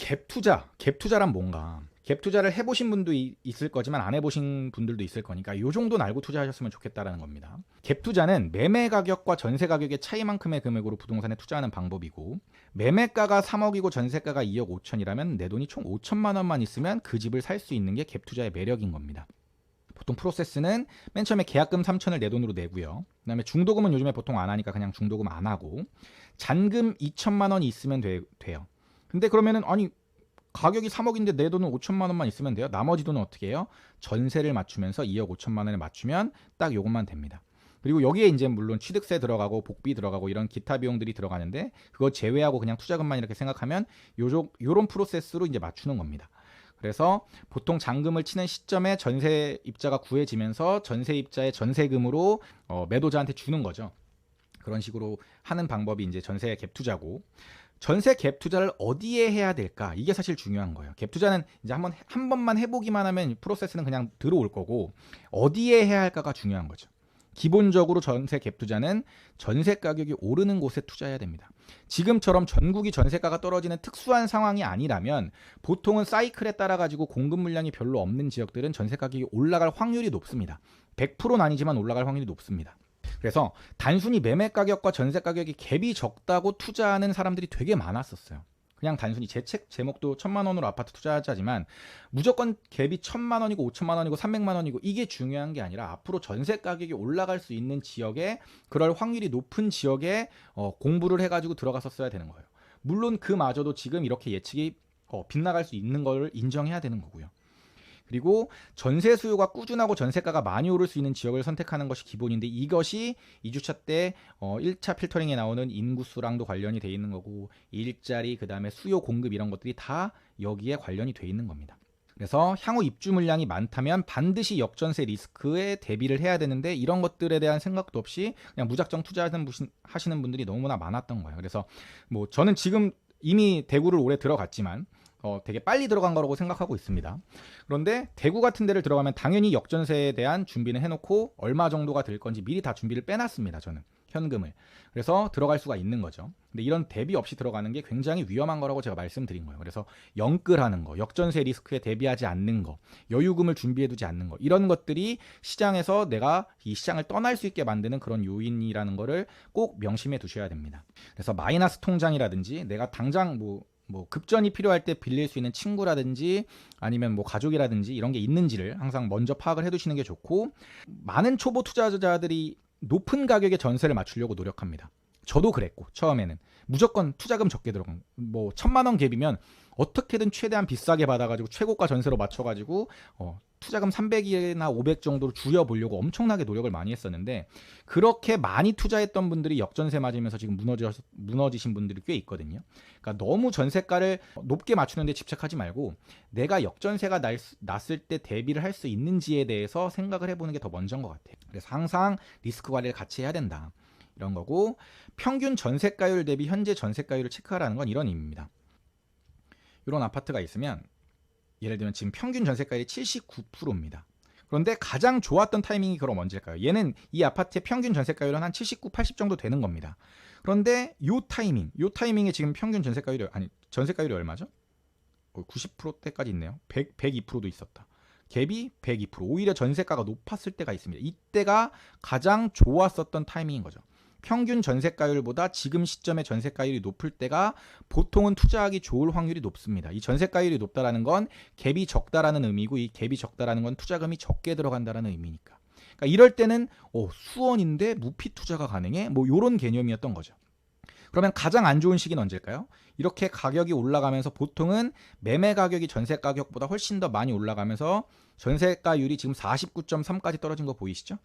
갭 투자란 뭔가? 갭 투자를 해보신 분도 있을 거지만 안 해보신 분들도 있을 거니까 요 정도는 알고 투자하셨으면 좋겠다라는 겁니다. 갭 투자는 매매 가격과 전세 가격의 차이만큼의 금액으로 부동산에 투자하는 방법이고, 매매가가 3억이고 전세가가 2억 5천이라면 내 돈이 총 5천만 원만 있으면 그 집을 살 수 있는 게 갭 투자의 매력인 겁니다. 보통 프로세스는 맨 처음에 계약금 3천을 내 돈으로 내고요. 그다음에 중도금은 요즘에 보통 안 하니까 그냥 중도금 안 하고, 잔금 2천만 원이 있으면 돼요. 근데 그러면은 아니 가격이 3억인데 내 돈은 5천만 원만 있으면 돼요? 나머지 돈은 어떻게 해요? 전세를 맞추면서 2억 5천만 원을 맞추면 딱 요것만 됩니다. 그리고 여기에 이제 물론 취득세 들어가고 복비 들어가고 이런 기타 비용들이 들어가는데, 그거 제외하고 그냥 투자금만 이렇게 생각하면 요런 프로세스로 이제 맞추는 겁니다. 그래서 보통 잔금을 치는 시점에 전세입자가 구해지면서 전세입자의 전세금으로 매도자한테 주는 거죠. 그런 식으로 하는 방법이 이제 전세 갭 투자고, 전세 갭 투자를 어디에 해야 될까? 이게 사실 중요한 거예요. 갭 투자는 이제 한 번만 해보기만 하면 프로세스는 그냥 들어올 거고, 어디에 해야 할까가 중요한 거죠. 기본적으로 전세 갭 투자는 전세 가격이 오르는 곳에 투자해야 됩니다. 지금처럼 전국이 전세가가 떨어지는 특수한 상황이 아니라면 보통은 사이클에 따라 가지고 공급 물량이 별로 없는 지역들은 전세 가격이 올라갈 확률이 높습니다. 100%는 아니지만 올라갈 확률이 높습니다. 그래서 단순히 매매 가격과 전세 가격이 갭이 적다고 투자하는 사람들이 되게 많았었어요. 그냥 단순히 제 책 제목도 1,000만 원으로 아파트 투자하자지만 무조건 갭이 1,000만 원이고 5천만 원이고 300만 원이고 이게 중요한 게 아니라 앞으로 전세 가격이 올라갈 수 있는 지역에, 그럴 확률이 높은 지역에 공부를 해가지고 들어갔었어야 되는 거예요. 물론 그마저도 지금 이렇게 예측이 빗나갈 수 있는 걸 인정해야 되는 거고요. 그리고 전세 수요가 꾸준하고 전세가가 많이 오를 수 있는 지역을 선택하는 것이 기본인데, 이것이 2주차 때 1차 필터링에 나오는 인구수랑도 관련이 돼 있는 거고, 일자리, 그 다음에 수요 공급 이런 것들이 다 여기에 관련이 돼 있는 겁니다. 그래서 향후 입주 물량이 많다면 반드시 역전세 리스크에 대비를 해야 되는데, 이런 것들에 대한 생각도 없이 그냥 무작정 투자하시는 분들이 너무나 많았던 거예요. 그래서 뭐 저는 지금 이미 대구를 올해 들어갔지만 되게 빨리 들어간 거라고 생각하고 있습니다. 그런데 대구 같은 데를 들어가면 당연히 역전세에 대한 준비는 해놓고 얼마 정도가 될 건지 미리 다 준비를 빼놨습니다. 저는 현금을. 그래서 들어갈 수가 있는 거죠. 근데 이런 대비 없이 들어가는 게 굉장히 위험한 거라고 제가 말씀드린 거예요. 그래서 영끌하는 거, 역전세 리스크에 대비하지 않는 거, 여유금을 준비해두지 않는 거, 이런 것들이 시장에서 내가 이 시장을 떠날 수 있게 만드는 그런 요인이라는 거를 꼭 명심해 두셔야 됩니다. 그래서 마이너스 통장이라든지 내가 당장 뭐 급전이 필요할 때 빌릴 수 있는 친구라든지 아니면 뭐 가족이라든지 이런 게 있는지를 항상 먼저 파악을 해두시는 게 좋고, 많은 초보 투자자들이 높은 가격의 전세를 맞추려고 노력합니다. 저도 그랬고, 처음에는 무조건 투자금 적게 들어간, 뭐 1,000만 원 갭이면 어떻게든 최대한 비싸게 받아가지고 최고가 전세로 맞춰가지고 투자금 300이나 500 정도로 줄여보려고 엄청나게 노력을 많이 했었는데, 그렇게 많이 투자했던 분들이 역전세 맞으면서 지금 무너지신 분들이 꽤 있거든요. 그러니까 너무 전세가를 높게 맞추는 데 집착하지 말고 내가 역전세가 났을 때 대비를 할 수 있는지에 대해서 생각을 해보는 게 더 먼저인 것 같아요. 그래서 항상 리스크 관리를 같이 해야 된다, 이런 거고, 평균 전세가율 대비 현재 전세가율을 체크하라는 건 이런 의미입니다. 이런 아파트가 있으면 예를 들면 지금 평균 전세가율이 79%입니다. 그런데 가장 좋았던 타이밍이 그럼 언제일까요? 얘는 이 아파트의 평균 전세가율은 한 79, 80 정도 되는 겁니다. 그런데 요 타이밍에 지금 평균 전세가율이 얼마죠? 90%대까지 있네요. 102%도 있었다. 갭이 102%. 오히려 전세가가 높았을 때가 있습니다. 이때가 가장 좋았었던 타이밍인 거죠. 평균 전세가율보다 지금 시점에 전세가율이 높을 때가 보통은 투자하기 좋을 확률이 높습니다. 이 전세가율이 높다라는 건 갭이 적다라는 의미고, 이 갭이 적다라는 건 투자금이 적게 들어간다라는 의미니까. 그러니까 이럴 때는 수원인데 무피 투자가 가능해? 뭐 이런 개념이었던 거죠. 그러면 가장 안 좋은 시기는 언제일까요? 이렇게 가격이 올라가면서 보통은 매매 가격이 전세 가격보다 훨씬 더 많이 올라가면서 전세가율이 지금 49.3까지 떨어진 거 보이시죠?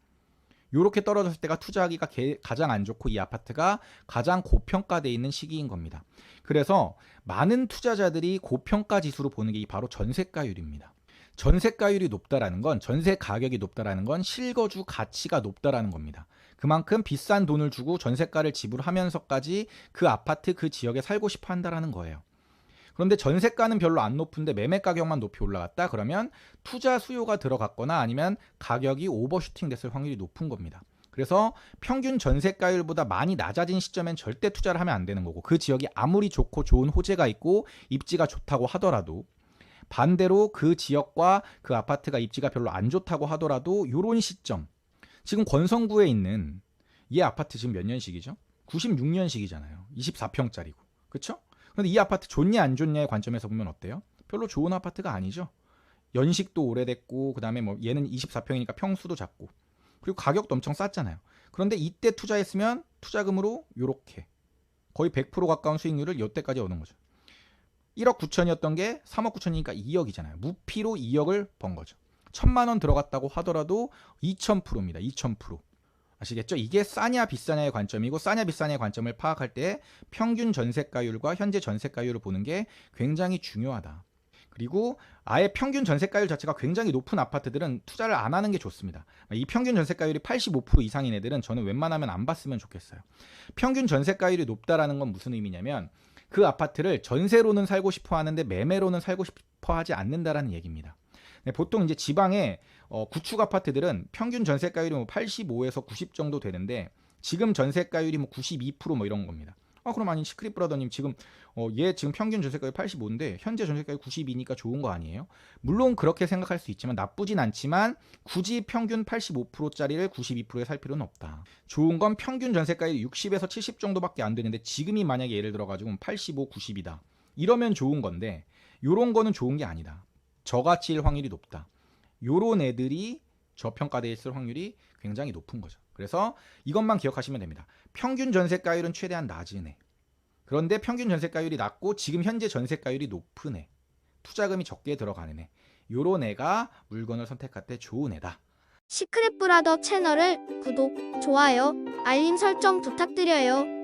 이렇게 떨어졌을 때가 투자하기가 가장 안 좋고, 이 아파트가 가장 고평가되어 있는 시기인 겁니다. 그래서 많은 투자자들이 고평가 지수로 보는 게 바로 전세가율입니다. 전세가율이 높다라는 건, 전세 가격이 높다라는 건 실거주 가치가 높다라는 겁니다. 그만큼 비싼 돈을 주고 전세가를 지불하면서까지 그 아파트 그 지역에 살고 싶어 한다라는 거예요. 그런데 전세가는 별로 안 높은데 매매 가격만 높이 올라갔다? 그러면 투자 수요가 들어갔거나 아니면 가격이 오버슈팅 됐을 확률이 높은 겁니다. 그래서 평균 전세가율보다 많이 낮아진 시점엔 절대 투자를 하면 안 되는 거고, 그 지역이 아무리 좋고 좋은 호재가 있고 입지가 좋다고 하더라도, 반대로 그 지역과 그 아파트가 입지가 별로 안 좋다고 하더라도 요런 시점, 지금 권성구에 있는 이 아파트 지금 몇 년식이죠? 96년식이잖아요. 24평짜리고. 그렇죠? 그런데 이 아파트 좋냐 안 좋냐의 관점에서 보면 어때요? 별로 좋은 아파트가 아니죠. 연식도 오래됐고, 그다음에 뭐 얘는 24평이니까 평수도 작고, 그리고 가격도 엄청 쌌잖아요. 그런데 이때 투자했으면 투자금으로 요렇게 거의 100% 가까운 수익률을 이때까지 얻은 거죠. 1억 9천이었던 게 3억 9천이니까 2억이잖아요. 무피로 2억을 번 거죠. 1,000만 원 들어갔다고 하더라도 2,000%입니다. 2,000%. 아시겠죠? 이게 싸냐 비싸냐의 관점이고, 싸냐 비싸냐의 관점을 파악할 때 평균 전세가율과 현재 전세가율을 보는 게 굉장히 중요하다. 그리고 아예 평균 전세가율 자체가 굉장히 높은 아파트들은 투자를 안 하는 게 좋습니다. 이 평균 전세가율이 85% 이상인 애들은 저는 웬만하면 안 봤으면 좋겠어요. 평균 전세가율이 높다라는 건 무슨 의미냐면, 그 아파트를 전세로는 살고 싶어 하는데 매매로는 살고 싶어 하지 않는다라는 얘기입니다. 보통 이제 지방의 구축 아파트들은 평균 전세가율이 뭐 85에서 90 정도 되는데, 지금 전세가율이 뭐 92% 이런 겁니다. 그럼 아니 시크릿 브라더님 지금 얘 지금 평균 전세가율 85인데 현재 전세가율 92니까 좋은 거 아니에요? 물론 그렇게 생각할 수 있지만, 나쁘진 않지만 굳이 평균 85%짜리를 92%에 살 필요는 없다. 좋은 건 평균 전세가율이 60에서 70 정도밖에 안 되는데, 지금이 만약에 예를 들어 가지고 85, 90이다. 이러면 좋은 건데, 요런 거는 좋은 게 아니다. 저가치일 확률이 높다. 요런 애들이 저평가되어 있을 확률이 굉장히 높은 거죠. 그래서 이것만 기억하시면 됩니다. 평균 전세가율은 최대한 낮은 애. 그런데 평균 전세가율이 낮고 지금 현재 전세가율이 높은 애. 투자금이 적게 들어가는 애. 요런 애가 물건을 선택할 때 좋은 애다. 시크릿 브라더 채널을 구독, 좋아요, 알림 설정 부탁드려요.